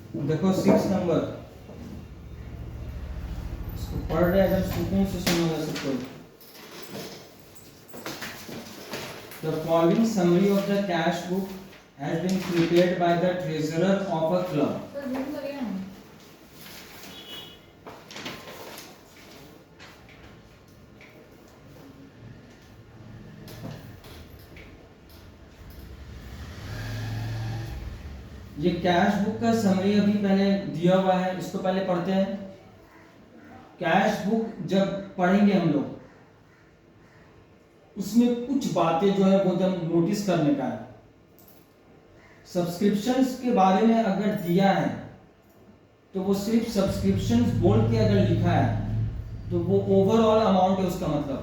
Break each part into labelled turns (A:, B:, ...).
A: देखो 6 नंबर इसको पढ़ रहे हैं, एकदम सुकून से सुनोगे सबको। The following summary of the cash book has been prepared by the treasurer of a club. ये कैश बुक का समरी अभी पहले दिया हुआ है, इसको पहले पढ़ते हैं। कैश बुक जब पढ़ेंगे हम लोग, उसमें कुछ बातें जो है वो जब नोटिस करने का है। सब्सक्रिप्शंस के बारे में अगर दिया है तो वो सिर्फ सब्सक्रिप्शंस बोल के अगर लिखा है तो वो ओवरऑल अमाउंट है उसका मतलब।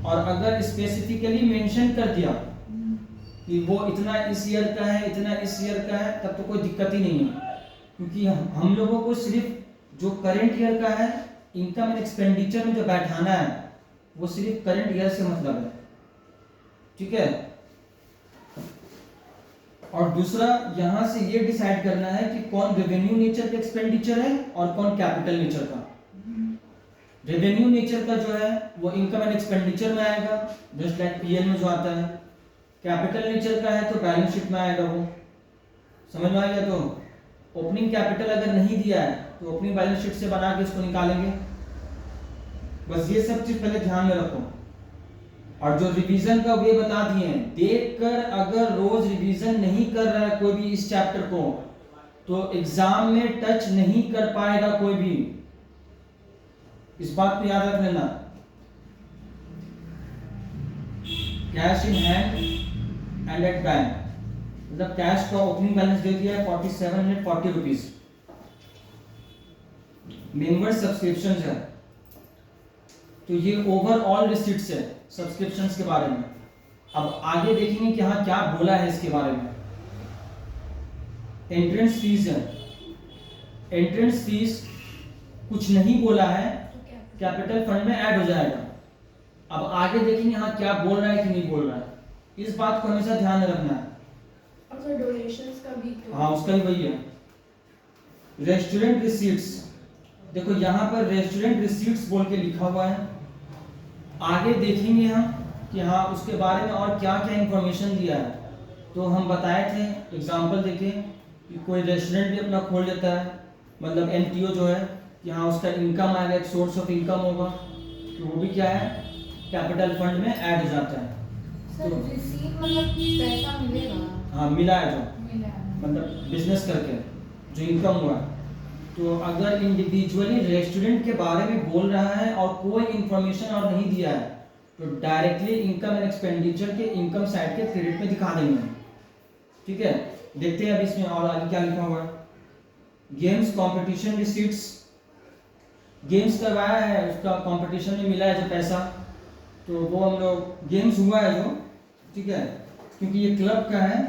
A: और अगर स्पेसिफिकली मेंशन कर दिया कि वो इतना इस ईयर का है, इतना इस ईयर का है, तब तो कोई दिक्कत ही नहीं है, क्योंकि हम लोगों को सिर्फ जो करंट ईयर का है इनकम एंड एक्सपेंडिचर में जो बैठाना है वो सिर्फ करंट ईयर से मतलब है। ठीक है। और दूसरा यहां से ये डिसाइड करना है कि कौन रेवेन्यू नेचर का एक्सपेंडिचर है और कौन कैपिटल नेचर का। रेवेन्यू नेचर का जो है वो इनकम एंड एक्सपेंडिचर में आएगा, जस्ट लाइक पीएल में जो आता है। कैपिटल नेचर का है तो बैलेंस शीट में आएगा वो। समझ में आ गया? तो ओपनिंग कैपिटल अगर नहीं दिया है तो ओपनिंग बैलेंस शीट से बना के इसको निकालेंगे। बस ये सब चीज पहले ध्यान में रखो। और जो रिवीजन का वे बता दिए हैं, देखकर अगर रोज रिवीजन नहीं कर रहा है कोई भी इस चैप्टर को तो एग्जाम में टच नहीं कर पाएगा कोई भी। इस बात को याद रख लेना। Cash in hand and at bank, मतलब कैश का ओपनिंग बैलेंस दे दिया है 4740 रुपीज। मेंबर सब्सक्रिप्शन है तो ये ओवरऑल रिसीट्स है सब्सक्रिप्शंस के बारे में। अब आगे देखेंगे कि हाँ क्या बोला है इसके बारे में। एंट्रेंस फीस है। एंट्रेंस फीस कुछ नहीं बोला है, कैपिटल फंड में ऐड हो जाएगा। अब आगे देखेंगे हाँ क्या बोल रहा है कि नहीं बोल रहा है, इस बात को हमेशा ध्यान में रखना है।
B: डोनेशंस का भी तो
A: हाँ उसका भी वही है। रेस्टोरेंट रिसीट्स, देखो यहाँ पर रेस्टोरेंट रिसीट्स बोल के लिखा हुआ है। आगे देखेंगे हम कि हाँ उसके बारे में और क्या क्या इंफॉर्मेशन दिया है। तो हम बताए थे एग्जांपल देके कि कोई रेस्टोरेंट भी अपना खोल लेता है, मतलब एनटीओ जो है कि हाँ उसका इनकम आएगा, एक सोर्स ऑफ इनकम होगा, तो वो भी क्या है कैपिटल फंड में ऐड हो जाता है।
B: सर
A: तो
B: रिसीट मतलब पैसा मिलेगा?
A: हाँ मिला है, जो
B: मिला है
A: मतलब बिजनेस करके जो इनकम हुआ है। तो अगर इंडिविजुअली रेस्टोरेंट के बारे में बोल रहा है और कोई इंफॉर्मेशन और नहीं दिया है तो डायरेक्टली इनकम एंड एक्सपेंडिचर के इनकम साइड के क्रेडिट में दिखा देंगे। ठीक है, देखते हैं अब इसमें और आगे क्या लिखा हुआ है। गेम्स कंपटीशन रिसीट्स, गेम्स करवाया है उसका कंपटीशन में मिला है जो पैसा, तो वो हम लोग गेम्स हुआ है जो, ठीक है, क्योंकि ये क्लब का है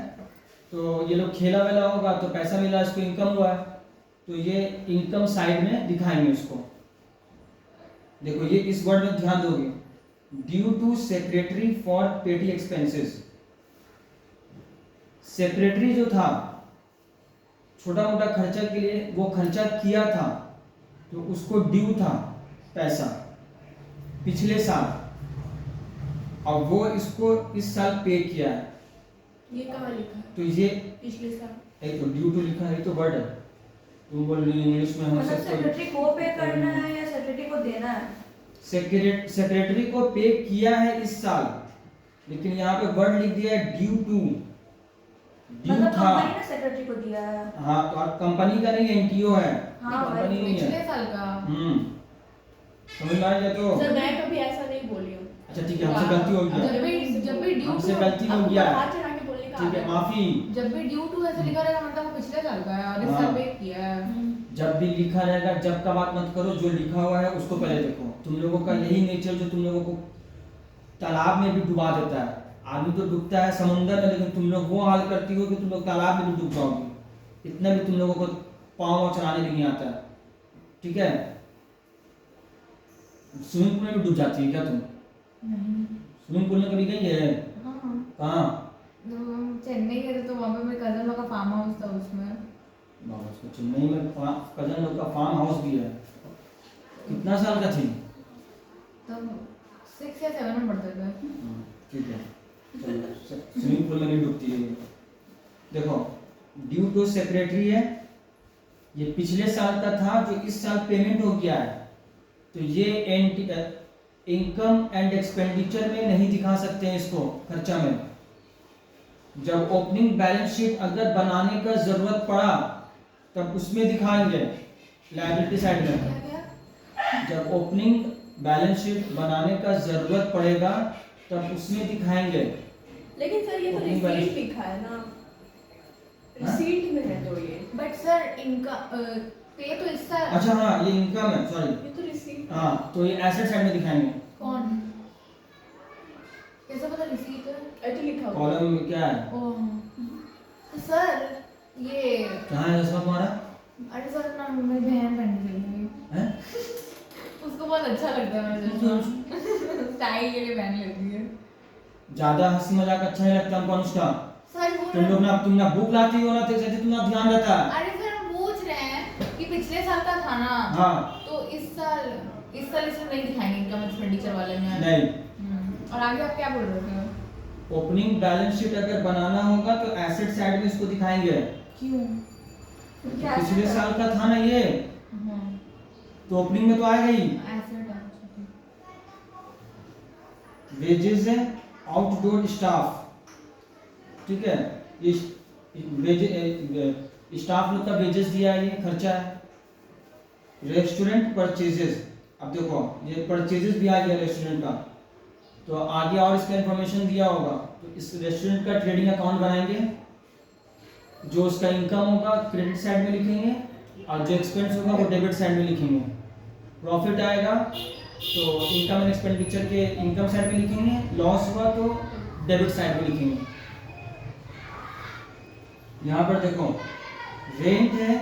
A: तो ये लोग खेला वेला होगा तो पैसा मिला, इसको इनकम हुआ है, तो ये इनकम साइड में दिखाएंगे उसको। देखो ये इस वर्ड में ध्यान दोगे, due to secretary for petty expenses. Secretary जो था छोटा मोटा खर्चा के लिए वो खर्चा किया था तो उसको ड्यू था पैसा पिछले साल, और वो इसको इस साल पे किया है।
B: ये कहाँ लिखा है?
A: तो ये
B: पिछले साल
A: एक तो ड्यू टू लिखा है, तो वर्ड है, तुम बोल रही इंग्लिश में हम
C: मतलब सेक्रेटरी को पे करना है या सेक्रेटरी को देना है?
A: सेक्रेटरी को पे किया है इस साल, लेकिन यहाँ पे वर्ड लिख दिया है ड्यू टू।
C: मतलब कंपनी ने सेक्रेटरी को दिया है।
A: हाँ तो कंपनी का नहीं, एनटीओ है,
C: हाँ,
A: कंपनी नहीं
B: पिछले
A: है।
B: साल का।
A: समझ में आ गया? तो
B: सर मैं कभी ऐसा नहीं बोली हूँ।
A: अच्छा ठीक है, हमसे गलती हो गया,
B: जब भी ड्यू
A: हमसे गलती हो गया,
B: हाथ चढ़ा के बोलने का
A: ठीक है, माफी।
B: जब भी ड्यू टू ऐसे लिखा रहेगा मतलब वो पिछले साल का है और इस
A: हाँ।
B: साल पे किया है।
A: जब भी लिखा रहेगा, जब का बात मत करो, जो लिखा हुआ है उसको पहले देखो। तुम लोगों का यही नेचर जो तुम लोगों को तालाब में भी डुबा देता है। आदमी तो डूबता है समुंदर में, लेकिन तुम लोग वो हाल करती हो कि तुम लोग तालाब में भी डूब जाओगे। इतना भी तुम लोगों को पाँव चलाने भी नहीं आता है, ठीक है। स्विमिंग पूल में भी डूब जाती है क्या तुम?
B: नहीं।
A: स्विमिंग पूल में कभी गई है?
B: हाँ।
A: कहाँ?
B: चेन्नई गए थे तो वहाँ पे मेरे कजन लोग का फार्म हाउस था, उसमें
A: बाबा उसको चेन्नई में कजन लोग का फार्म हाउस भी है। कितना साल का थी?
B: तब 6 या 7 में पढ़ते थे।
A: ठीक है, चलो स्विमिंग पूल में नहीं डूबती है ये। देखो ड्यू टू सेक्रेटरी है, ये पिछले साल का था जो इस साल पेमेंट हो गया है, तो ये इनकम एंड एक्सपेंडिचर में नहीं दिखा सकते हैं इसको खर्चा में। जब ओपनिंग बैलेंस शीट अगर बनाने का जरूरत पड़ा तब उसमें दिखाएंगे लायबिलिटी साइड में।
B: क्या क्या?
A: जब ओपनिंग बैलेंस शीट बनाने का जरूरत पड़ेगा तब उसमें दिखाएंगे।
C: लेकिन सर ये तो
A: Opening balance-
C: रिसीट लिखा है ना, रिसीट में है तो ये।
B: बट सर इनका पे तो इस साल।
A: अच्छा हाँ, ये इनकम है, सॉरी।
C: ये तो रिसीट
A: हाँ, तो ये एसेट साइड में दिखाएंगे।
B: कौन? कैसे पता रिसीट है?
C: ये तो लिखा हुआ
A: कॉलम में क्या है?
B: ओह, तो सर ये
A: कहाँ है चश्मा तुम्हारा?
B: अरे सर ना मेरी बहन पहनने लगी है।
A: हैं?
B: उसको बहुत अच्छा लगता है मेरा चश्मा। स्टाइल के लिए पहन लेती है।
A: ज्यादा हंसी मजाक अच्छा नहीं लगता हमको अनुष्का।
B: सर
A: तुम लोग ना, तुम ना बुक लाती हो ना, तो जैसे तुम्हारा ध्यान रहता है।
B: अरे सर हम पूछ रहे हैं कि पिछले साल का था ना,
A: हाँ,
B: तो इस साल इसमें नहीं दिखाएंगे इनकम एक्सपेंडिचर वाले में।
A: नहीं।
B: और आगे आप क्या बोल रहे थे?
A: ओपनिंग बैलेंस शीट अगर बनाना होगा तो एसेट साइड में इसको दिखाएंगे।
B: क्यों?
C: क्या
A: पिछले
C: ऐसा
A: साल का था ना ये,
B: हाँ
A: तो ओपनिंग में तो आएगा ही।
B: एसेट है।
A: वेजेस है, आउटडोर स्टाफ, ठीक है, इस स्टाफ लोग का वेजेस दिया है, ये खर्चा है। रेस्टोरेंट परचेजेस, अब देखो ये परचेजेस भी आ गया रेस्टोरेंट का, तो आगे और इसका इंफॉर्मेशन दिया होगा। तो इस रेस्टोरेंट का ट्रेडिंग अकाउंट बनाएंगे, जो उसका इनकम होगा क्रेडिट साइड में लिखेंगे और जो एक्सपेंस होगा वो डेबिट साइड में लिखेंगे। प्रॉफिट आएगा तो इनकम एंड एक्सपेंडिचर के इनकम साइड में लिखेंगे, लॉस हुआ तो डेबिट साइड में लिखेंगे। यहाँ पर देखो रेंट है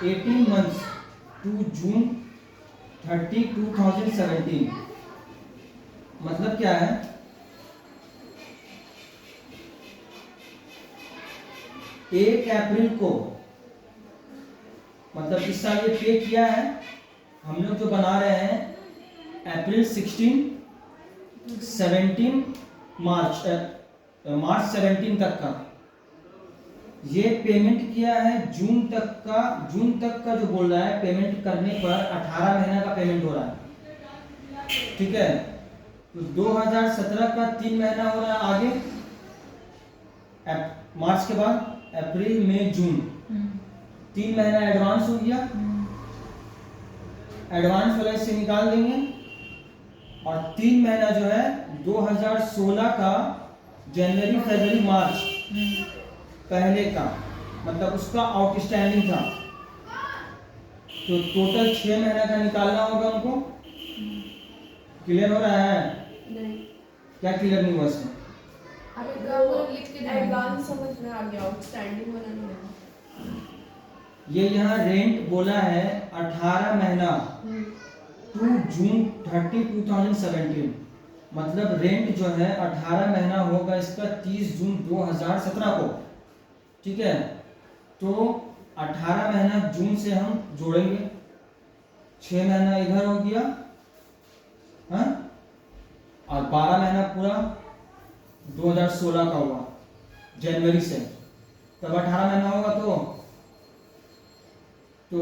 A: 18 मंथ्स टू जून 30, 2017। मतलब क्या है? एक अप्रैल को, मतलब इस साल ये पे किया है, हम लोग जो बना रहे हैं अप्रैल 16, 17, मार्च 17 तक का, ये पेमेंट किया है जून तक का जो बोल रहा है पेमेंट करने पर 18 महीना का पेमेंट हो रहा है, ठीक है। तो 2017 का 3 महीना हो रहा है आगे, मार्च के बाद अप्रैल मई जून, 3 महीना एडवांस हो गया। एडवांस वाला इससे निकाल देंगे और 3 महीना जो है 2016 का जनवरी फरवरी मार्च पहले का, मतलब उसका आउटस्टैंडिंग था, तो टोटल 6 महीना का निकालना होगा हमको। क्लियर हो रहा है?
C: नहीं,
A: क्या क्लियर नहीं हुआ इसमें?
B: आप एक वो लिख के दे।
C: एडवांस समझ में आ गया, आउटस्टैंडिंग वाला नहीं है।
A: ये यहाँ रेंट बोला है 18 महीना टू जून 30, 2017, मतलब रेंट जो है 18 महीना होगा इसका 30 जून 2017 को, ठीक है। तो 18 महीना जून से हम जोड़ेंगे, 6 महीना इधर हो गया, हाँ, और 12 महीना पूरा 2016 का हुआ जनवरी से, तब 18 महीना होगा तो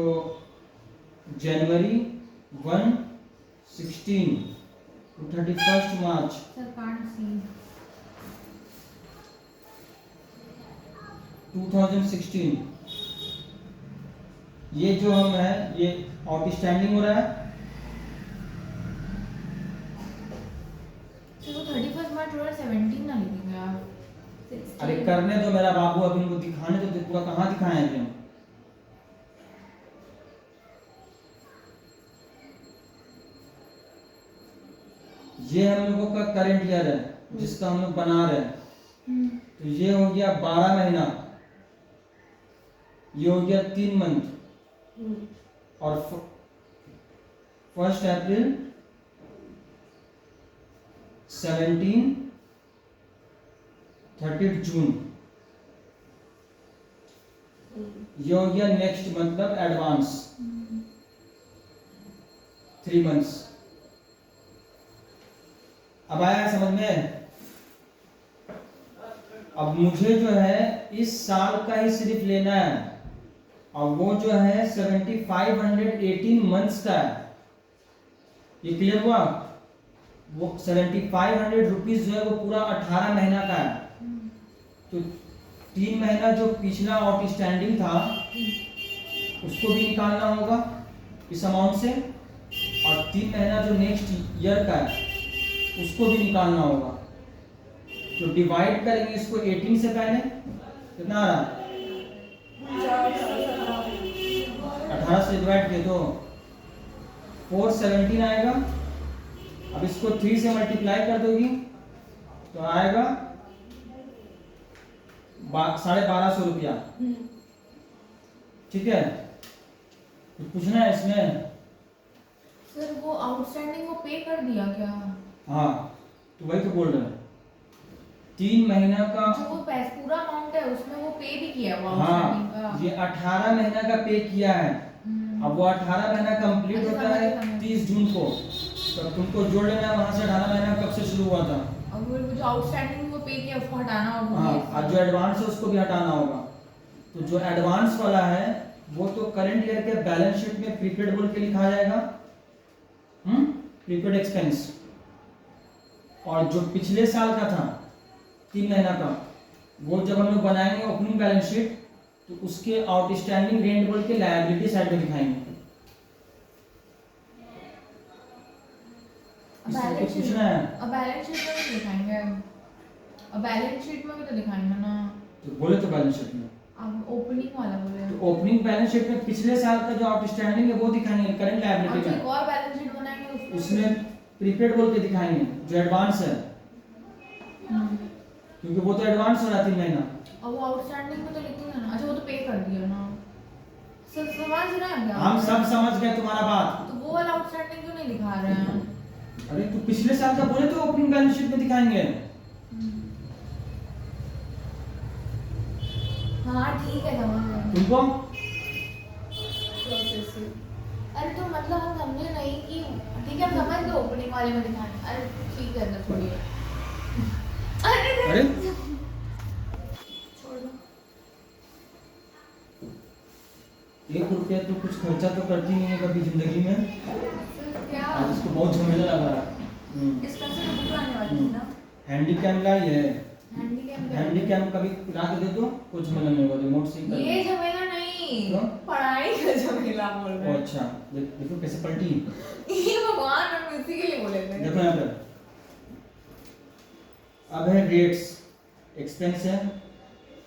A: जनवरी 1, 16 to 31 March,
B: sir can't see
A: 2016, ये जो हम है ये आउटस्टैंडिंग हो रहा है।
B: तो 31 मार्च 2017 ना लिखेंगे आप?
A: अरे करने दो मेरा बाबू, अभी इनको दिखाने तो पूरा कहाँ दिखाएं अभी हम। ये हम लोगों का करंट ईयर है जिसका हम लोग बना रहे हैं, तो ये हो गया 12 महीना, ये हो गया 3 मंथ, और 1 अप्रैल 17, 30 जून, ये हो गया नेक्स्ट मतलब एडवांस 3 मंथ्स। अब आया समझ में? अब मुझे जो है इस साल का ही सिर्फ लेना है और वो जो है 7518 मंथ्स का है। ये क्लियर हुआ? वो 7500 रुपीज जो है वो पूरा 18 महीना का है। तो 3 महीना जो पिछला आउटस्टैंडिंग था उसको भी निकालना होगा इस अमाउंट से, और 3 महीना जो नेक्स्ट ईयर का है उसको भी निकालना होगा। तो डिवाइड करेंगे इसको 18 से पहले, कितना आ रहा है? 18 से डिवाइड किए तो 417 आएगा। अब इसको 3 से मल्टीप्लाई कर दोगी तो आएगा 1250 रुपया। ठीक है, कुछ पूछना है इसमें?
B: सर वो आउटस्टैंडिंग वो पे कर दिया क्या?
A: हाँ, तो वही तो बोल रहे हैं 3 महीना का।
B: जो वो पैसा पूरा अमाउंट है उसमें वो पे भी किया हुआ
A: हाँ,
B: आउटस्टैंडिंग का।
A: ये 18 महीना का पे किया है। अब वो 18 महीना कंप्लीट होता है 30 जून को, तो तुमको जोड़ लेना है वहां से 18 महीना कब से शुरू हुआ था।
B: और वो जो आउटस्टैंडिंग वो पे किया उसको हटाना होगा।
A: हाँ, और जो एडवांस है उसको भी हटाना होगा। तो जो एडवांस वाला है वो तो करंट ईयर के बैलेंस शीट में प्रीपेड बोल के लिखा जाएगा, प्रीपेड एक्सपेंस। और जो पिछले साल का था 3 महीना का, वो जब हम लोग बनाएंगे ओपनिंग बैलेंस शीट तो उसके आउटस्टैंडिंग रेंट बोल के लायबिलिटी साइड में दिखाएंगे।
B: बैलेंस शीट
A: पूछना है?
B: अब बैलेंस शीट में भी दिखाएंगे। अब बैलेंस शीट में भी तो दिखाएंगे ना।
A: तो बोले तो बैलेंस शीट में,
B: अब ओपनिंग वाला बोले।
A: तो ओपनिंग बैलेंस शीट में पिछले साल का जो आउटस्टैंडिंग है वो दिखाएंगे करंट लायबिलिटी
B: अच्छा, एक
A: में।
B: और बैलेंस शीट बनाएंगे
A: उसमें प्रीपेड बोल के दिखाएंगे जो एडवांस है, क्योंकि वो तो एडवांस हो रहा है 3 महीना।
B: और वो आउटस्टैंडिंग में तो लिखेंगे ना। अच्छा, वो तो पे कर दिया ना। सर समझ रहे हैं क्या?
A: हम सब समझ गए तुम्हारा बात।
B: तो वो वाला आउटस्टैंडिंग क्यों नहीं दिखा रहे हैं?
A: अरे तो पिछले साल का बोले तो ओपनिंग बैलेंस शीट में दिखाएंगे।
B: हाँ ठीक है, समझ गए।
A: तुमको
B: अरे तो मतलब हम समझे नहीं कि ठीक है, हम समझ गए ओपनिंग वाले में दिखाने। अरे ठीक है ना, छोड़िए।
A: अरे
B: छोड़ दो।
A: 1 रुपया तो कुछ खर्चा तो करती नहीं है कभी जिंदगी में।
B: सर क्या?
A: आज इसको बहुत झमेला लग रहा है।
C: इस पैसे में बुक आने वाली थी ना।
A: हैंडी कैम लाई है,
B: हैंडीकैप
A: हैंडी कैम कभी ला के दे दो, कुछ झमेला नहीं होगा, रिमोट से ही कर
B: ये
A: दो।
B: झमेला नहीं,
A: क्यों?
B: पढ़ाई का झमेला बोल रहे
A: ओ
B: हैं।
A: अच्छा, देखो कैसे पलटी।
B: ये भगवान, हम इसी के लिए बोले थे।
A: देखो यहाँ पे अब है रेट्स, एक्सपेंस है,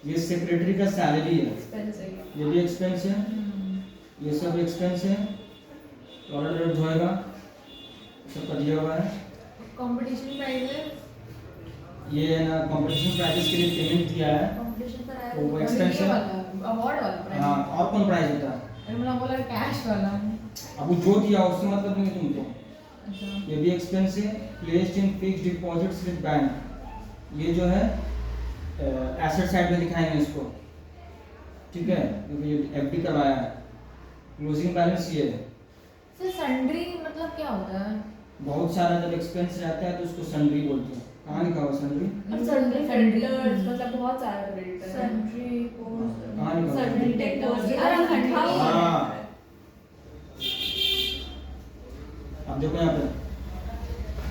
A: ये सेक्रेटरी का सैलरी है,
B: एक्सपेंस है ये।
A: ये भी एक्सपेंस है, ये सब एक्सपेंस है। ऑर्डर होएगा, सबका दिया हुआ है।
B: कंपटीशन प्राइजेस,
A: ये है ना कंपटीशन प्राइजेस के लिए पेमेंट किया है,
C: कंपटीशन पर आया
A: तो वो
C: था।
A: एक्सपेंस
B: ये
A: है।
B: वाला अवार्ड वाला प्राइज।
A: हाँ, और कौन प्राइज होता है?
B: अरे मैंने बोला कैश वाला।
A: अब वो जो दिया उससे मतलब नहीं है तुमको।
B: अच्छा,
A: ये भी एक्सपेंस है, placed in fixed deposits with bank, ये जो है एसेट साइड में दिखाएंगे इसको। ठीक है, क्योंकि ये एफडी करवाया है। क्लोजिंग बैलेंस ये है।
B: सर सन्ड्री मतलब क्या होता है?
A: बहुत सारा जब एक्सपेंस रहता है तो उसको सन्ड्री बोलते हैं। कहाँ लिखा हुआ सन्ड्री?
C: और सन्ड्री क्रेडिटर्स मतलब बहुत सारा क्रेडिटर है। सन्ड्री पोस्ट
A: कहाँ लिखा हुआ?
C: सन्ड्री डिपॉजिट
B: अरे लिखा हुआ है।
A: हाँ, अब देखो यहाँ पे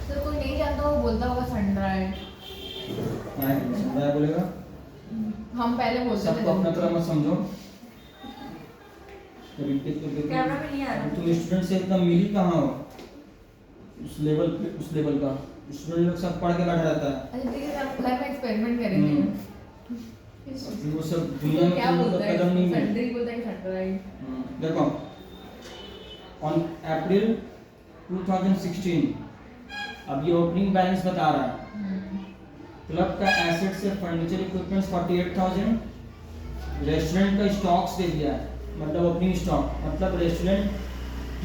B: सर कोई नहीं जानता वो बोलता होगा सन्ड्रा है।
A: कहाँ है? सन्ड्रा बोलेगा।
B: हम पहले बोलते
A: सबको अपना तरह मत समझो। कभी
C: कैमरा में नहीं आ रहा।
A: तुम स्टूडेंट से इतना मिली कहाँ हो? उस लेवल पे, उस लेवल का स्टूडेंट लोग सब पढ़ के बैठा रहता है।
B: अच्छा ठीक है, हम घर में एक्सपेरिमेंट करेंगे।
A: अभी वो सब दुनिया में
B: क्या
A: तुम लोग
B: बोलता
A: का
B: है?
A: कदम नहीं है।
B: सन्ड्री बोलता है कि सन्ड्रा है?
A: देखो, ऑन अप्रैल 2016, अब ये ओपनिंग बैलेंस बता रहा है। क्लब का एसेट से फर्नीचर इक्विपमेंट्स 48,000, रेस्टोरेंट का स्टॉक्स दे दिया है, मतलब ओपनिंग स्टॉक, मतलब रेस्टोरेंट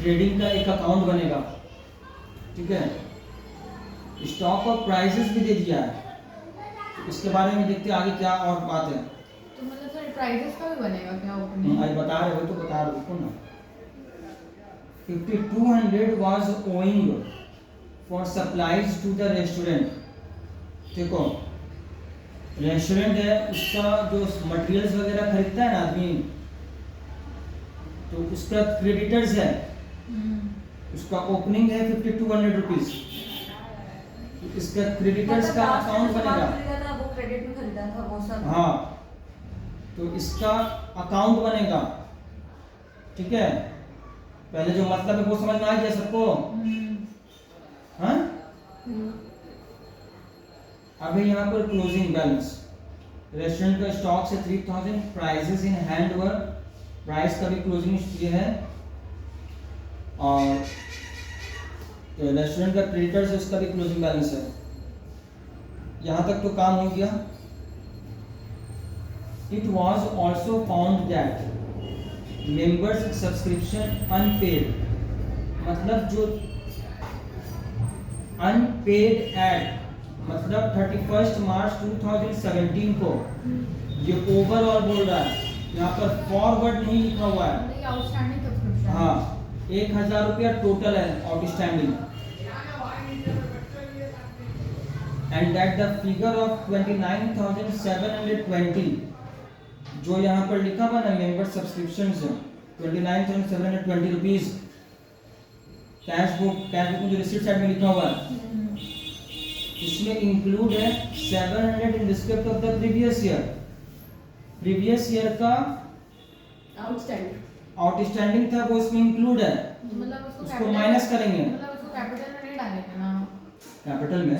A: ट्रेडिंग का एक अकाउंट बनेगा। ठीक है, स्टॉक और प्राइसेस भी दे दिया है। तो इसके बारे में देखते हैं आगे क्या और बात है।
B: तो मतलब सर प्राइजेस का भी बनेगा क्या ओपनिंग?
A: आज बता रहे हो तो बता रहे हो ना। 5200 was owing for supplies to the restaurant। देखो रेस्टोरेंट है, उसका जो मटेरियल्स वगैरह खरीदता है ना आदमी, तो उसका क्रेडिटर्स है, उसका ओपनिंग है 5200 रुपीज। तो इसका क्रेडिटर्स का अकाउंट बनेगा।
D: वो क्रेडिट में खरीदा था वो सब।
A: हाँ, तो इसका अकाउंट बनेगा, ठीक है। पहले जो मतलब है वो समझ में आ गया सबको? हाँ, अभी यहाँ पर क्लोजिंग बैलेंस, रेस्टोरेंट का स्टॉक से 3000, प्राइजेस इन हैंड वर, प्राइस का भी क्लोजिंग ये है, और रेस्टोरेंट का क्रेडिटर्स है उसका भी क्लोजिंग बैलेंस है। यहाँ तक तो काम हो गया। It was also found that members subscription unpaid, मतलब जो अनपेड एड, मतलब 31 मार्च 2017 को, ये ओवरऑल बोल रहा है, यहाँ पर फॉरवर्ड नहीं लिखा हुआ है।
B: Outstanding subscription.
A: हाँ, 1000 रुपया टोटल है outstanding, and that the figure of 29,720 जो यहाँ पर लिखा हुआ ना मेंबर सब्सक्रिप्शन है 29,720 रुपीज, कैश बुक में जो रिसीट साइड में लिखा हुआ है उसमें इंक्लूड है 700 in respect of the previous year. Previous year का आउटस्टैंडिंग था वो इसमें इंक्लूड है,
B: मतलब
A: उसको माइनस करेंगे।
B: मतलब उसको कैपिटल में नहीं डालेंगे ना?
A: कैपिटल में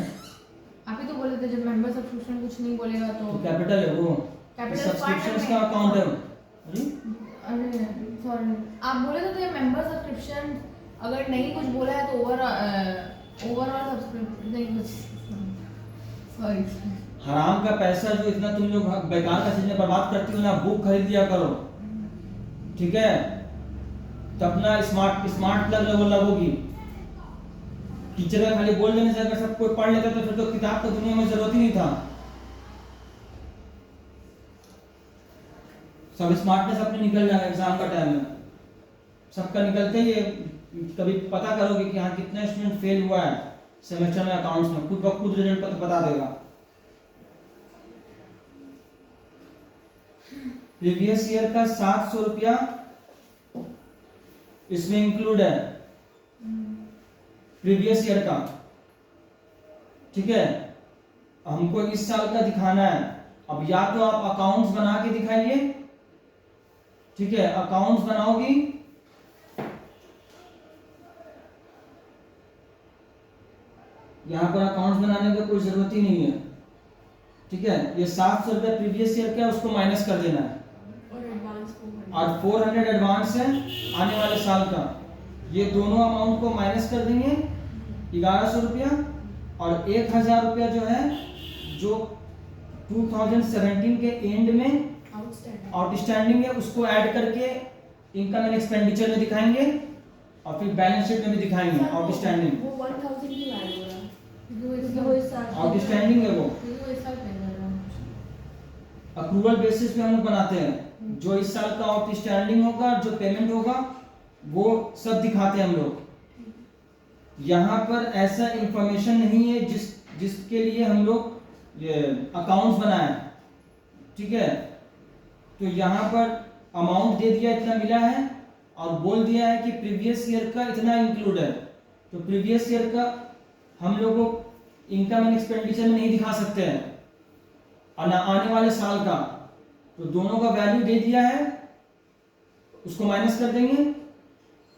B: आप ही तो बोले थे जब मेंबर सब्सक्रिप्शन कुछ नहीं बोलेगा तो
A: कैपिटल है वो,
B: Capital
A: सब्सक्रिप्शंस
B: part
A: का
B: में।
A: अकाउंट है।
B: अरे सॉरी, आप बोले थे ये मेंबर सब्सक्रिप्शन अगर नहीं कुछ बोला है तो ओवरऑल सब्सक्रिप्शन नहीं कुछ, सॉरी।
A: हराम का पैसा जो इतना तुम लोग बेकार का चीज में बर्बाद करती हो ना, बुक खरीद लिया करो, ठीक है। तो अपना स्मार्ट प्लग लगोगी। टीचर का खाली बोल देने से अगर सब कोई पढ़ लेता तो फिर तो किताब तो दुनिया में जरूरत ही नहीं था। सब स्मार्टनेस अपने निकल जाएगा एग्जाम का टाइम में, सबका निकलते ही कभी पता करोगे कि हाँ कितना स्टूडेंट फेल हुआ है सेमेस्टर में अकाउंट्स में, खुद ब खुद रिजल्ट पता बता देगा। प्रीवियस ईयर का 700 रुपया इसमें इंक्लूड है, प्रीवियस ईयर का, ठीक है। हमको इस साल का दिखाना है। अब या तो आप अकाउंट्स बना के दिखाइए, ठीक है, अकाउंट्स बनाओगी, यहां पर अकाउंट्स बनाने की कोई जरूरत ही नहीं है, ठीक है। ये 700 रुपया प्रीवियस ईयर का उसको माइनस कर देना है, और 400 एडवांस है आने वाले साल का, ये दोनों अमाउंट को माइनस कर देंगे 1100 रुपया, और 1000 रुपया जो है जो 2017 के एंड में आउटस्टैंडिंग है उसको ऐड करके इनकम एंड एक्सपेंडिचर में दिखाएंगे, और फिर बैलेंस शीट में भी दिखाएंगे आउटस्टैंडिंग।
C: वो 1000 की वैल्यू है
B: वो इस साल
A: आउटस्टैंडिंग है वो,
B: इस साल पे कर रहा हूं।
A: अप्रूवल बेसिस पे हम लोग बनाते हैं, जो इस साल का आउटस्टैंडिंग होगा, जो पेमेंट होगा वो सब दिखाते हैं हम लोग। यहाँ पर ऐसा इंफॉर्मेशन नहीं है जिसके लिए हम लोग ये अकाउंट्स बनाए, ठीक है। तो यहाँ पर अमाउंट दे दिया इतना मिला है, और बोल दिया है कि प्रीवियस ईयर का इतना इंक्लूड है, तो प्रीवियस ईयर का हम लोगों इनकम एंड एक्सपेंडिचर में नहीं दिखा सकते हैं, और ना आने वाले साल का, तो दोनों का वैल्यू दे दिया है, उसको माइनस कर देंगे,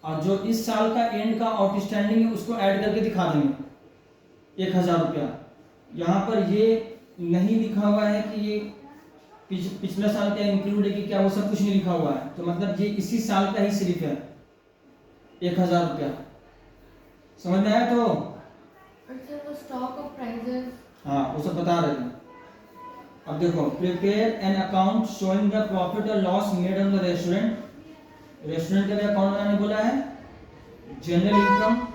A: और जो इस साल का एंड का आउटस्टैंडिंग है उसको ऐड करके दिखा देंगे 1000 रुपया। यहाँ पर ये नहीं लिखा हुआ है कि ये पिछला साल का इंक्लूड है कि क्या, वो सब कुछ नहीं लिखा हुआ है, तो मतलब ये इसी साल का ही सिर्फ है 1000 रुपया। समझ में आया? तो
B: अच्छा, वो स्टॉक ऑफ प्राइजेस,
A: हाँ वो सब बता रहे थे। अब देखो, prepare an account showing the profit और loss made on the restaurant. Restaurant का भी अकाउंट बनाने बोला है, general income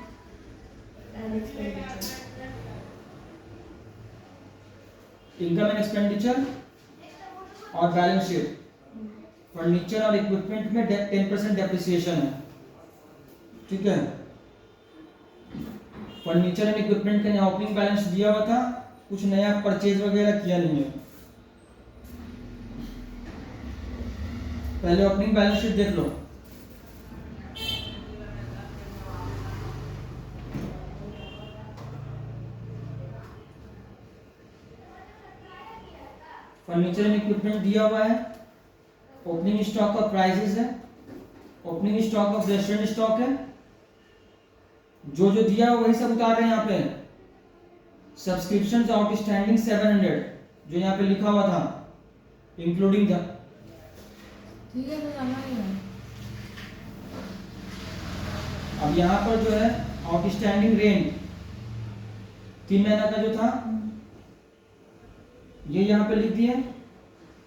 A: income and expenditure, और बैलेंस शीट, फर्नीचर और इक्विपमेंट में 10% डेप्रिसिएशन है, ठीक है। फर्नीचर एंड इक्विपमेंट का यहाँ ओपनिंग बैलेंस दिया हुआ था, कुछ नया परचेज वगैरह किया नहीं है। पहले ओपनिंग बैलेंस शीट देख लो। फर्नीचर एंड इक्विपमेंट दिया हुआ है, ओपनिंग स्टॉक ऑफ प्राइजेस है, opening stock of restaurant stock है, जो जो दिया वही सब उतार रहे हैं यहाँ पे। सब्सक्रिप्शंस आउटस्टैंडिंग 700, जो यहाँ पे लिखा हुआ था, इंक्लूडिंग था।
B: ठीक है, तो समझ गया।
A: अब यहाँ पर जो है आउटस्टैंडिंग रेंट 3 महीना का जो था, ये यहाँ पे लिख दिए,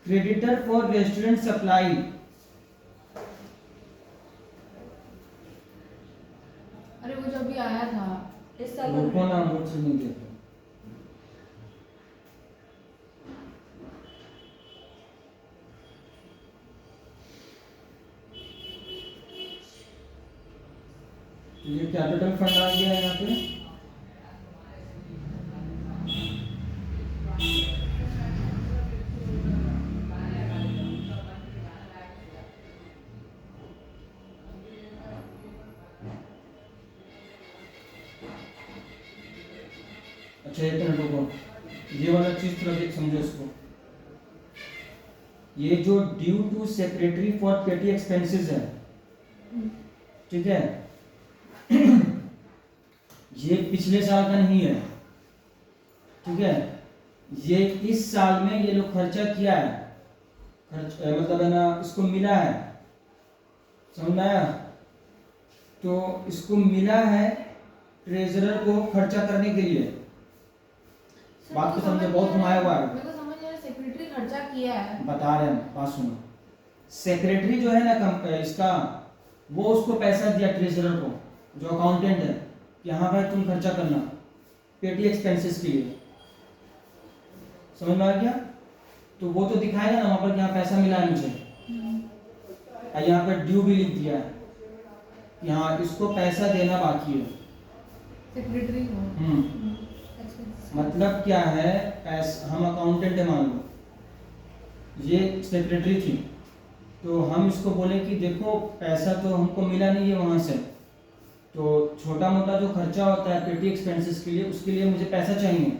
A: क्रेडिटर फॉर रेस्टोरेंट सप्लाई।
B: अरे वो जो अभी आया था,
C: इस साल
A: रुको ना, मुझसे नहीं देखो। तो ये कैपिटल फंड आ गया है यहाँ पे। अच्छा, एक मिनट रुको, ये वाला चीज थोड़ा देख समझो इसको। ये जो due to secretary for petty expenses है, ठीक है, ये पिछले साल का नहीं है, ठीक है, ये इस साल में ये लोग खर्चा किया है, मतलब है ना, इसको मिला है, समझ में आया। तो इसको मिला है ट्रेजरर को खर्चा करने के लिए। बात को समझे, बहुत घुमाया हुआ है।
B: मेरे को समझ नहीं आ रहा, सेक्रेटरी खर्चा किया है।
A: बता रहे हैं, बात सुनो। सेक्रेटरी जो है ना इसका, वो उसको पैसा दिया ट्रेजरर को, जो अकाउंटेंट है, कि हाँ भाई तुम खर्चा करना पेटी एक्सपेंसेस के लिए। समझ में आ गया? तो वो तो दिखाएगा ना वहां पर कि हाँ पैसा मिला है मुझे। यहाँ पर ड्यू भी लिख दिया है कि हाँ इसको पैसा देना बाकी है
B: सेक्रेटरी को।
A: मतलब क्या है, हम अकाउंटेंट है मान लो, ये सेक्रेटरी थी, तो हम इसको बोले कि देखो पैसा तो हमको मिला नहीं है वहाँ से, तो छोटा मोटा जो खर्चा होता है पेटी एक्सपेंसेस के लिए, उसके लिए मुझे पैसा चाहिए।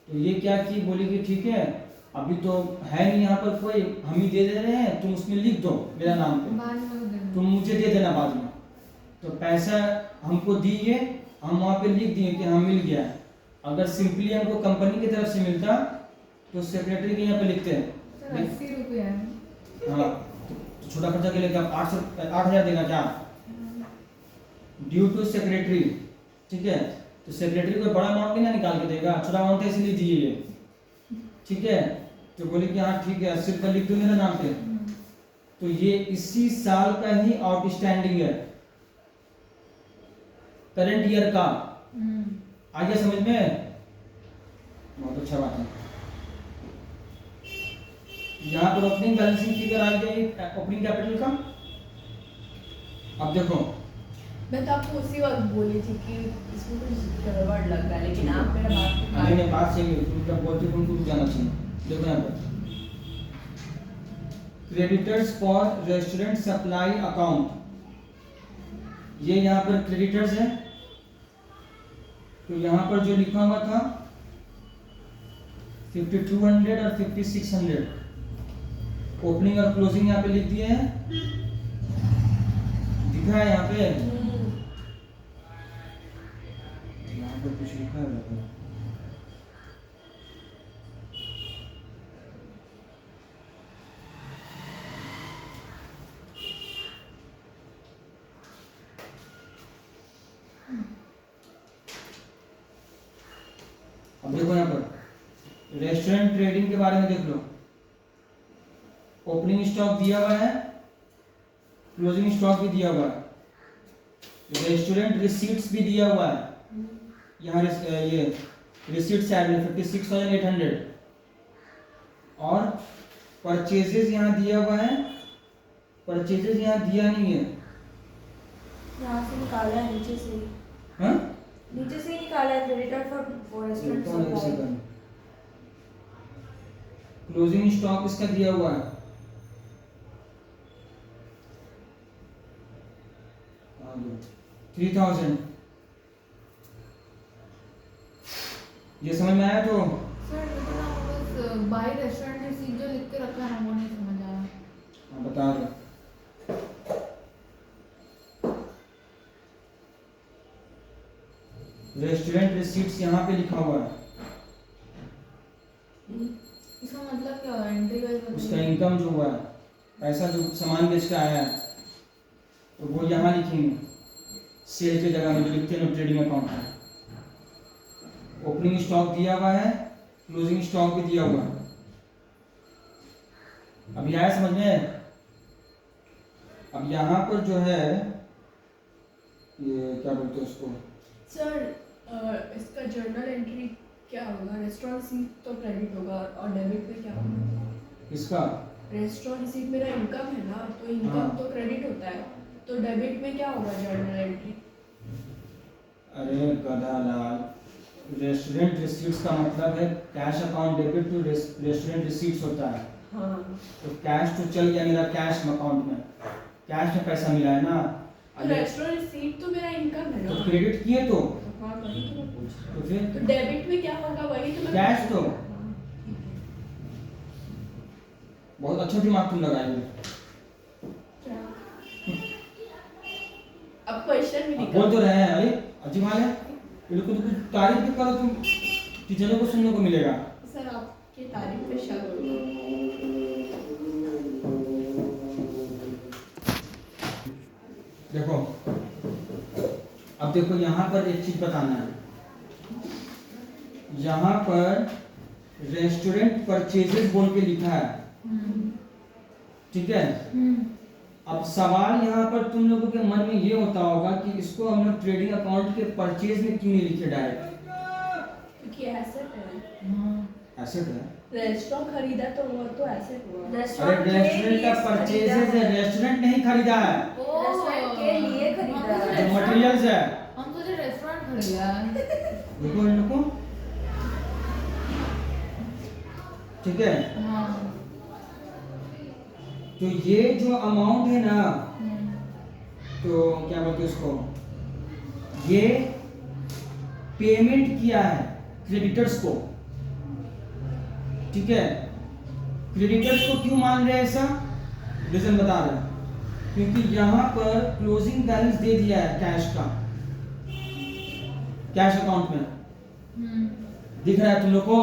A: तो ये क्या की, बोली कि ठीक है अभी तो है नहीं यहाँ पर कोई, हम ही दे रहे हैं, तुम उसमें लिख दो मेरा नाम पे,
B: बाद में वो दे देंगे।
A: तुम मुझे दे देना बाद में। तो पैसा हमको दिए, हम वहाँ पे लिख दिए कि हाँ मिल गया है। अगर सिंपली हमको कंपनी की तरफ से मिलता तो सेक्रेटरी के यहाँ पे लिखते हैं
B: सर 80 रुपये है।
A: हाँ, तो छोटा खर्चा के लिए क्या 8,000 देगा क्या, ड्यू टू सेक्रेटरी, ठीक है। तो सेक्रेटरी कोई बड़ा अमाउंट नहीं ना निकाल के देगा, छोटा अमाउंट इसलिए दिए ये, ठीक है। तो बोले कि हाँ ठीक है 80 रुपये लिख दो मेरे नाम पे। तो ये इसी साल का ही आउटस्टैंडिंग है, करंट ईयर का। आ गया समझ में? बहुत अच्छा बात है। यहाँ पर ओपनिंग बैलेंसिंग फिगर आ गया, ओपनिंग कैपिटल का। अब देखो,
C: मैं तो आपको उसी वक्त बोली थी कि इसमें कुछ गड़बड़ लग रहा है, लेकिन आप मेरा बात
A: मैंने बात सही है, तुम क्या बोलते हो तुमको जाना चाहिए। देखो यहाँ पर creditors for restaurant supply account, ये यहाँ पर क्रेडिटर्स है। तो यहाँ पर जो लिखा हुआ था 5200 और 5600, ओपनिंग और क्लोजिंग यहाँ पे लिख दिए हैं, दिखा है यहाँ पे, यहाँ पे कुछ लिखा है। अब देखो यहाँ पर रेस्टोरेंट ट्रेडिंग के बारे में देख लो, ओपनिंग स्टॉक दिया हुआ है, क्लोजिंग स्टॉक भी दिया हुआ है, रेस्टोरेंट रिसीट्स भी दिया हुआ है। यहाँ ये रिसीट्स ऐड 56,800 और परचेजेस यहाँ दिया हुआ है, परचेजेस यहाँ दिया नहीं है।
C: यहाँ से निकाला है नीचे से ही।
A: हाँ
C: नीचे से ही निकाला है credited for restaurant supply.
A: Closing stock इसका दिया हुआ है। 3000। ये समझ में आया? तो
B: सर मुझे ना बस बाई रेस्टोरेंट रिसीट जो लिख के रखा है ना वो नहीं समझ आया।
A: हाँ, बता रहे। रेस्टोरेंट रिसीट्स यहाँ पे लिखा हुआ है,
B: इसका मतलब क्या है? एंट्री वाइज
A: उसका इनकम जो हुआ है, पैसा जो सामान बेच के आया है, तो वो यहाँ लिखेंगे सेल के जगह में जो लिखते हैं ट्रेडिंग अकाउंट में। ओपनिंग स्टॉक दिया हुआ है, क्लोजिंग स्टॉक भी दिया हुआ है। अभी आया समझ में? अब यहाँ पर जो है ये क्या बोलते हैं उसको,
C: सर इसका जर्नल एंट्री क्या होगा? रेस्टोरेंट रिसीट तो क्रेडिट होगा और डेबिट पे क्या होगा?
A: इसका
C: रेस्टोरेंट रिसीट मेरा इनकम है ना, तो इनकम
A: हाँ।
C: तो क्रेडिट होता है, तो डेबिट में क्या होगा जर्नल एंट्री?
A: अरे गधा लाल, रेस्टोरेंट रिसीट्स का मतलब है cash account debit to restaurant receipts होता है।
C: हाँ
A: तो कैश तो चल गया मेरा कैश अकाउंट में, कैश में पैसा मिला है ना।
C: तो रेस्टोरेंट रिसीट तो मेरा इनकम है
A: तो
C: ना।
A: क्रेडिट किए तो
C: हाँ वही तो मैं पूछ रही हूँ।
A: तो फिर
C: तो डेबिट में क्या होगा? वही तो मैं
A: कैश तो
C: हाँ, ठीक है।
A: बहुत अच्छा दिमाग तुम लगाए हो।
C: क्या? अब क्वेश्चन भी
A: अब
C: निकल
A: बोल तो रहे हैं, अरे अजीब हाल है, बिल्कुल कुछ तारीफ भी करो तुम, टीचरों को सुनने को मिलेगा।
C: सर आपकी तारीफ पे शक होगा।
A: देखो अब देखो यहाँ पर एक चीज बताना है, यहाँ पर रेस्टोरेंट परचेजेस बोल के लिखा है, ठीक है। अब सवाल यहाँ पर तुम लोगों के मन में ये होता होगा कि इसको हम लोग ट्रेडिंग अकाउंट के परचेज में क्यों नहीं लिखे डायरेक्ट?
C: क्योंकि एसेट है।
A: एसेट है।
C: रेस्टोरेंट खरीदा तो वो तो एसेट हुआ।
A: अरे रेस्टोरेंट का परचेजेस है, रेस्टोरेंट नहीं खरीदा है,
D: रेस्टोरेंट के लिए खरीदा है।
A: जो मटेरियल्स है।
B: हम सोचे रेस्टोरेंट खरीदा है।
A: देखो इन लोगों, ठीक है।
B: हाँ।
A: तो ये जो अमाउंट है ना, तो क्या बोलते हैं उसको, ये पेमेंट किया है क्रेडिटर्स को, ठीक है। क्रेडिटर्स को क्यों मान रहे हैं ऐसा? रीजन बता रहे हैं, क्योंकि यहाँ पर क्लोजिंग बैलेंस दे दिया है कैश का, कैश अकाउंट में दिख रहा है तुम लोग को।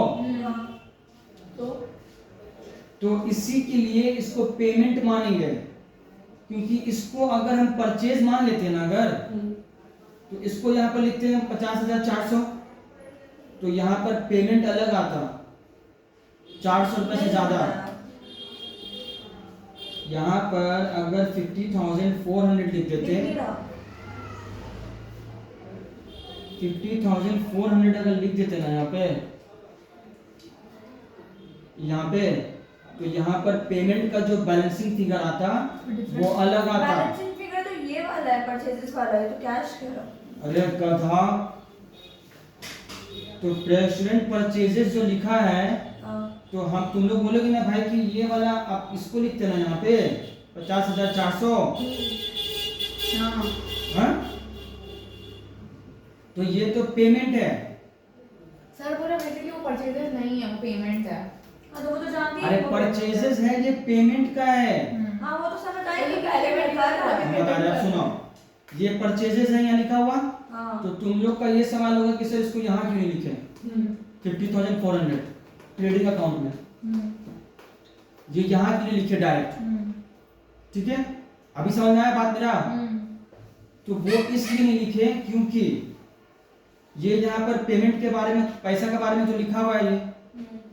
A: तो इसी के लिए इसको पेमेंट मानेंगे, क्योंकि इसको अगर हम परचेज मान लेते हैं ना अगर, तो इसको यहाँ पर लिखते हैं 50,400, तो यहाँ पर पेमेंट अलग आता 400 रुपए से ज्यादा। यहाँ पर अगर 50,400 लिख देते, 50,400 अगर लिख देते ना यहाँ पे तो यहाँ पर पेमेंट का जो बैलेंसिंग फिगर आता वो अलग आता।
D: बैलेंसिंग फिगर तो ये वाला है, परचेजेस वाला है, तो कैश कह रहा।
A: अरे गधा, तो रेस्टोरेंट परचेजेस जो लिखा है, तो हम तुम लोग बोलोगे ना भाई कि ये वाला आप इसको लिखते ना यहाँ पे 50,400, हाँ, तो ये तो पेमेंट है।
B: सर बोला बेसिकली वो परचेजेस नहीं है, वो पेमेंट है।
D: हाँ तो वो तो जानती
A: अरे परचेजेस है, ये पेमेंट का है।
D: हाँ वो तो समझ आई
C: तो
D: कि
C: पहले
D: पहले
C: मैं
D: कर रहा
A: हम
D: है।
A: बता रहे हैं, सुनो, ये परचेजेस है यहाँ लिखा हुआ,
D: हाँ
A: तो तुम लोग का ये सवाल होगा कि सर इसको यहाँ क्यों नहीं लिखे 50,400 ट्रेडिंग अकाउंट में, ये यहाँ क्यों नहीं लिखे डायरेक्ट, ठीक है। अभी समझ में आया बात मेरा? तो वो इसलिए नहीं लिखे क्योंकि ये यहाँ पर पेमेंट के बारे में, पैसा के बारे में जो लिखा हुआ है, ये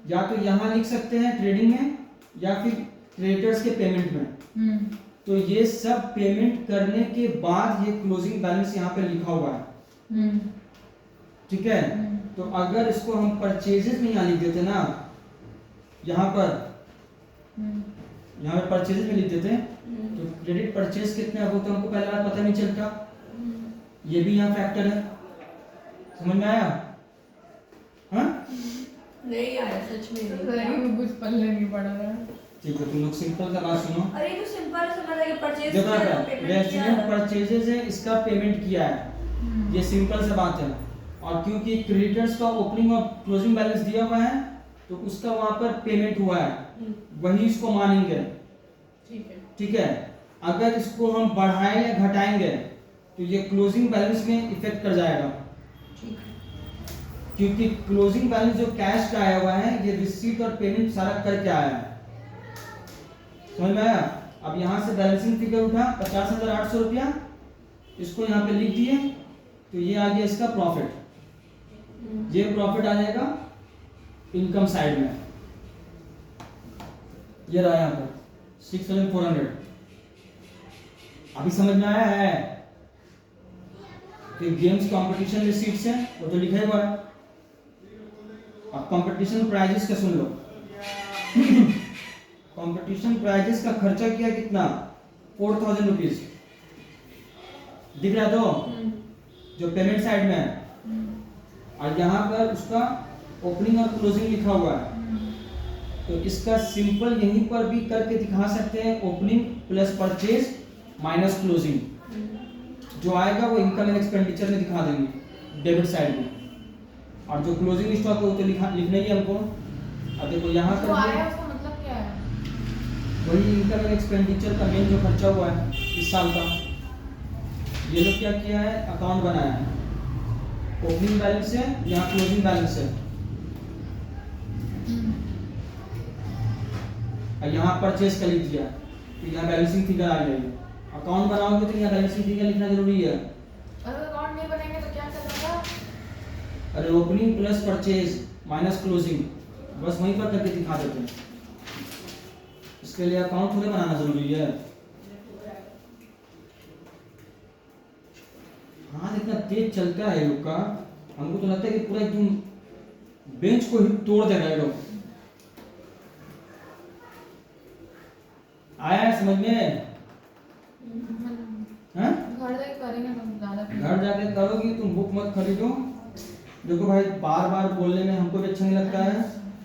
A: या तो यहाँ लिख सकते हैं ट्रेडिंग में या फिर क्रेडिटर्स के पेमेंट में। तो ये सब पेमेंट करने के बाद ये क्लोजिंग बैलेंस यहाँ पे लिखा हुआ है, ठीक है। तो अगर इसको हम परचेजेस में यहाँ लिख देते ना यहाँ पर, यहाँ पे परचेज में लिखते थे, तो क्रेडिट परचेज कितने अब होते हैं हमको पहले बार पता नहीं चलता, ये भी यहाँ फैक्टर है। समझ में आया? हाँ
C: नहीं आया, सच में नहीं
B: सही
C: आया।
B: में कुछ पल्ले नहीं पड़ रहा है।
A: ठीक है, तुम लोग सिंपल सा बात सुनो।
D: अरे तो सिंपल समझ है कि परचेज
A: देखो
D: किया
A: यहाँ
D: तो
A: पे
D: पेमेंट किया
A: रेस्टोरेंट परचेजेस है, इसका पेमेंट किया है, ये सिंपल सा बात है। और क्योंकि क्रेडिटर्स का ओपनिंग और क्लोजिंग बैलेंस दिया हुआ है, तो उसका वहाँ पर पेमेंट हुआ है, वही इसको मानेंगे।
C: ठीक है।
A: ठीक है, अगर इसको हम बढ़ाएं या घटाएंगे तो ये क्लोजिंग बैलेंस में इफेक्ट कर जाएगा,
C: ठीक है।
A: क्योंकि क्लोजिंग बैलेंस जो कैश का आया हुआ है, ये रिसीट और पेमेंट सारा करके आया है। समझ में आया? अब यहाँ से बैलेंसिंग फिगर उठा 50,800 रुपया, इसको यहाँ पे लिख दिए, तो ये आ गया इसका प्रॉफिट। ये प्रॉफिट आ जाएगा इनकम साइड में, ये रहा यहाँ पर 6,400। अभी समझ में आया है? तो गेम्स कंपटीशन रिसीट्स है, वो तो लिखा हुआ है। अब कंपटीशन प्राइजेस का सुन लो। कंपटीशन प्राइजेस का खर्चा किया कितना? 4,000 रुपीज, दिख रहा है तो जो पेमेंट साइड में है, और यहाँ पर उसका ओपनिंग और क्लोजिंग लिखा हुआ है। तो इसका सिंपल यहीं पर भी करके दिखा सकते हैं, opening plus purchase minus closing, जो आएगा वो इनकम एंड एक्सपेंडिचर में दिखा देंगे डेबिट साइड में, और जो क्लोजिंग स्टॉक है वो तो लिखना ही है हमको। अब देखो यहाँ
B: तो आया
A: पर
B: उसका मतलब क्या है?
A: वही इनकम एंड एक्सपेंडिचर का मेन जो खर्चा हुआ है इस साल का, ये लोग क्या किया है, अकाउंट बनाया है। ओपनिंग बैलेंस है, यहाँ क्लोजिंग बैलेंस है, और यहाँ परचेज का लिख दिया, तो यहाँ बैलेंसिंग फिगर आ जाएगी। अकाउंट बनाओगे तो यहाँ बैलेंसिंग फिगर लिखना जरूरी है।
B: अगर अकाउंट नहीं बनाएंगे तो क्या करना था?
A: अरे opening plus purchase minus closing, बस वहीं पर करके दिखा देते हैं। इसके लिए अकाउंट थोड़े बनाना जरूरी है। हाँ, इतना तेज चलता है लोग का, हमको तो लगता है कि पूरा एकदम बेंच को ही तोड़ देगा ये लोग। आया है समझ में? हाँ?
B: घर जाके करेंगे तो ज्यादा
A: घर जाके करोगी, तुम बुक मत खरीदो। देखो भाई, बार बार बोलने में हमको भी अच्छा नहीं लगता है,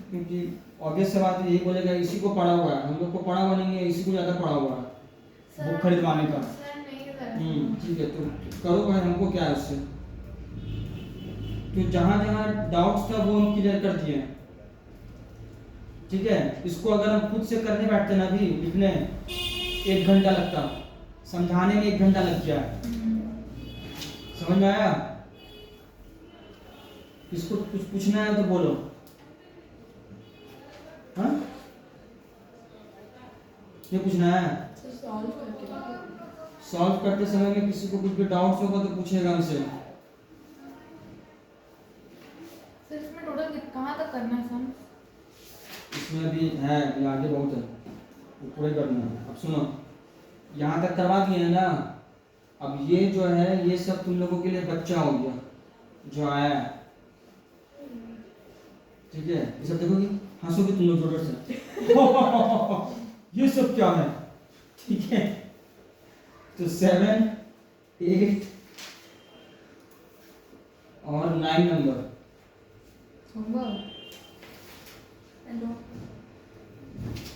A: क्योंकि ऑब्वियस से बात यही बोलेगा इसी को पढ़ा हुआ है, हम लोग को पढ़ा हुआ नहीं है, इसी को ज्यादा पढ़ा हुआ है बुक खरीदवाने का।
B: सर नहीं सर।
A: ठीक है, तो करो भाई, हमको क्या है उससे। तो जहां जहां डाउट्स था वो हम क्लियर कर दिए। ठीक है, इसको अगर हम खुद से करने बैठते ना भी लिखने, 1 घंटा लगता, समझाने में 1 घंटा लग गया। समझ में आया? इसको कुछ पूछना है तो बोलो। हाँ, ये पूछना है?
C: सर सॉल्व करके देखो।
A: सॉल्व करते समय में किसी को कुछ भी डाउट्स होगा तो पूछेगा हमसे।
B: सर इसमें टोटल कहाँ तक करना है सर?
A: इसमें भी है, अभी आगे बहुत है, वो पूरे करना है। अब सुनो, यहाँ तक करवा दिए है ना, अब ये जो है ये सब तुम लोगों के लिए बच्चा हो गया जो आया है। ठीक है, ये सब देखोगे, हंसोगे तुम लोग जोर से। ये सब क्या है? ठीक है, तो 7, 8 और 9 नंबर
B: होमवर्क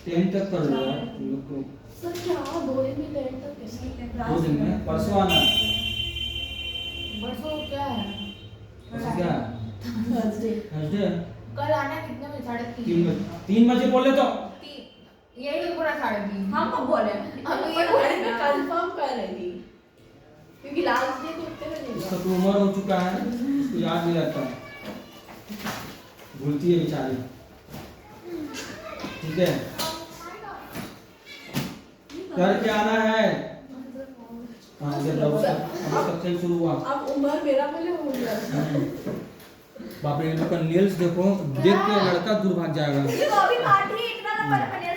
A: 10 तक कर लो यार तुम लोग को।
C: सर क्या 2 दिन में 10 तक कैसे?
A: 2 दिन में, परसों आना।
B: परसों क्या है?
A: परसों क्या है?
C: थर्सडे।
A: थर्सडे।
B: कल आना है कितने बजे? 3:30
A: 3 बजे। 3 बजे बोले तो
B: यही तो पूरा 3:30।
D: हम कब बोले?
B: हम
C: ये
B: ये
C: बोले
B: बोले
C: मैं कंफर्म कर रही थी, क्योंकि लास्ट डे तो कितने बजे
A: इसका
C: था?
A: तो उम्र हो चुका है, उसको याद नहीं रहता है, भूलती है बेचारी। ठीक है, करके आना है। हाँ, जब सब्जेक्ट शुरू हुआ।
C: अब उम्र मेरा पहले हो गया।
A: बाप रे, इन लोग का नेल्स देखो, देख के लड़का दूर भाग जाएगा।
D: ये तो अभी काट रही है, इतना लंबा लंबा